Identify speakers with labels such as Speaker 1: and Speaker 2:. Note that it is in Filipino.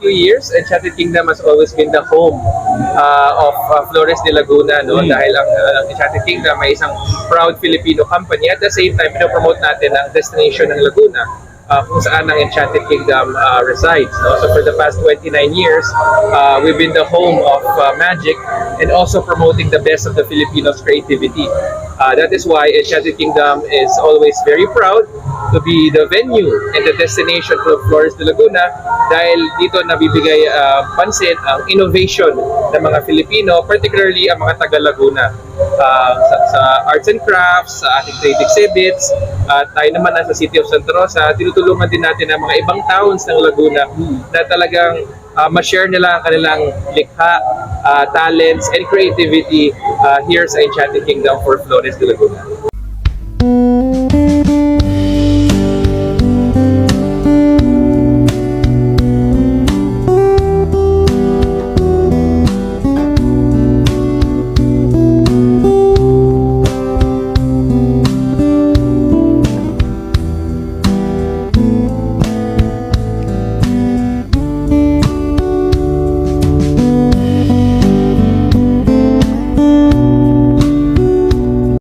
Speaker 1: Few years, Enchanted Kingdom has always been the home of Flores de Laguna, no? Dahil ang Enchanted Kingdom ay isang proud Filipino company. At the same time, pinopromote natin ang destination ng Laguna kung saan ang Enchanted Kingdom resides. No? So for the past 29 years, we've been the home of magic and also promoting the best of the Filipinos' creativity. That is why Enchanted Kingdom is always very proud to be the venue and the destination for Flores de Laguna dahil dito nabibigay pansin ang innovation ng mga Filipino, particularly ang mga taga Laguna. Sa arts and crafts, sa ating trade exhibits, tayo naman nasa City of Santa Rosa, tinutulungan din natin ang mga ibang towns ng Laguna na talagang ma-share nila ang kanilang likha, talents, and creativity here sa Enchanted Kingdom for Flores de Laguna.